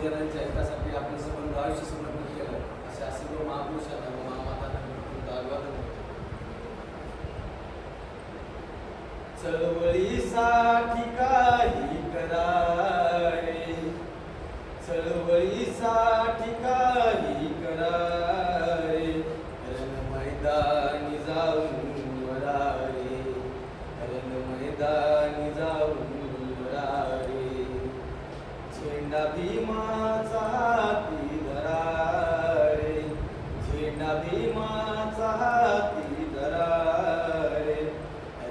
जणांच्या हितासाठी आपलं संबंध आयुष्य समर्पित केलं अशा सर्व महापुरुषांना व महामातांना अभिवादन करतो. चळवळीसाठी काही करा रे, चळवळीसाठी काही करा रे, रण मैदानी जाऊन मरा रे, रण मैदानी जाऊन मरा रे. झेंडा भीमाचा हाती धरा रे, झेंडा भीमाचा हाती धरा रे,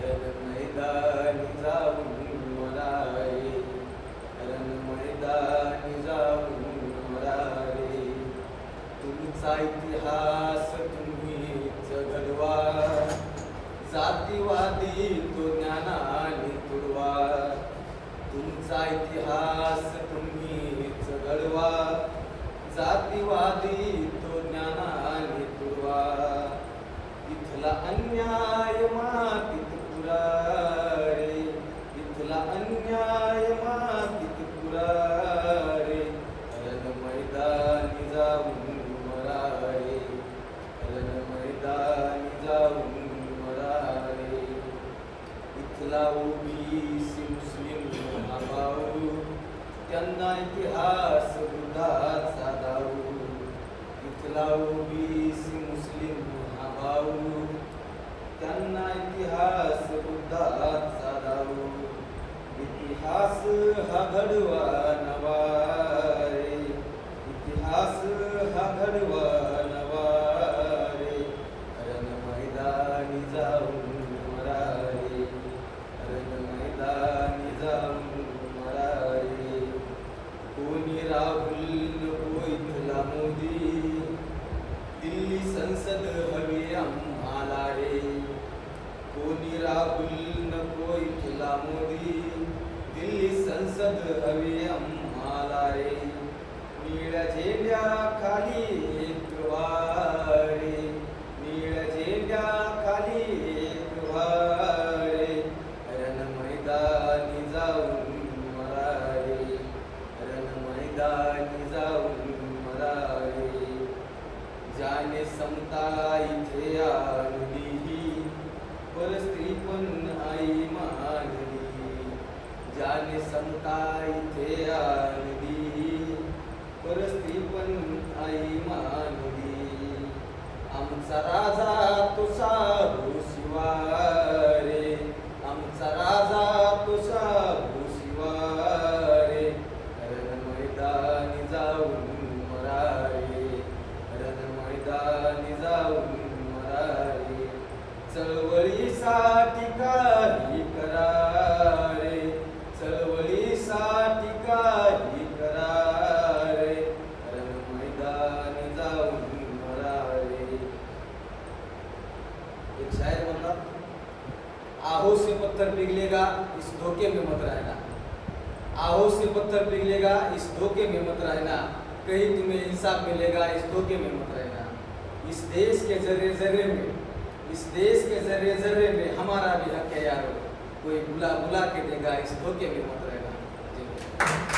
रण मैदानी जाऊन मरा रे, रण मैदानी जाऊन मरा रे. तुमचा इतिहास तुम्हीच घडवा, जातीवादी तो ज्ञानाने तुडवा. तुमचा इतिहास तुम्हीच घडवा, जातीवादी तो ज्ञानाने तुडवा. इथला अन्याय मातीत पुरा रे, इथला अन्याय मातीत पुरा रे, रण मैदानी जाऊन मरा रे, रण मैदानी जाऊन मरा रे. इथला ओबीसी मुस्लिम महाभाऊ, त्यांना इतिहास बुद्धाचा दाऊ. इथला ओबीसी मुस्लिम महाभाऊ, त्यांना इतिहास बुद्धाचा दाऊ. इतिहास हा घडवा नवा रे, इतिहास हा घडवा नवा रे, रण मैदानी जाऊन मरा रे, रण मैदानी जाऊन मरा रे. कोणी राहुल नको इथला मोदी, दिल्ली संसद हवी आम्हाला रे. कोणी राहुल नको इथला मोदी, दिल्ली संसद हवी आम्हाला रे. निळ्या झेंड्या खाली एक वारे, निळ्या झेंड्या खाली एक वारे, रण मैदानी जाऊन मरा रे, रण मैदानी जाऊन मरा रे. ज्याने समता इथे आणली, पर स्त्री पण आई मानली. ज्याने समता इथे आणली, पर स्त्री पण आई मानली. आमचा राजा तो साधू शिवा रे, आमचा राजा तो साधू शिवा रे, रण मैदानी जाऊन मरा रे, रण मैदानी जाऊन मरा रे. चळवळीसाठी काही करा रे, चळवळीसाठी काही करा रे, रण मैदानी जाऊन मरा रे. एक शायर म्हणतात, आहो से पत्थर पिघलेगा इस धोखे में मत रहना, आहो से पत्थर पिघलेगा इस धोखे में मत रहना, कहीं तुम्हें इंसाफ मिलेगा इस धोखे में मत रहना. इस देश के जर्रे जर्रे में, इस देश के जर्रे जर्रे में हमारा भी हक है यारो, कोई बुला बुला के देगा इस धोखे में मत रहना.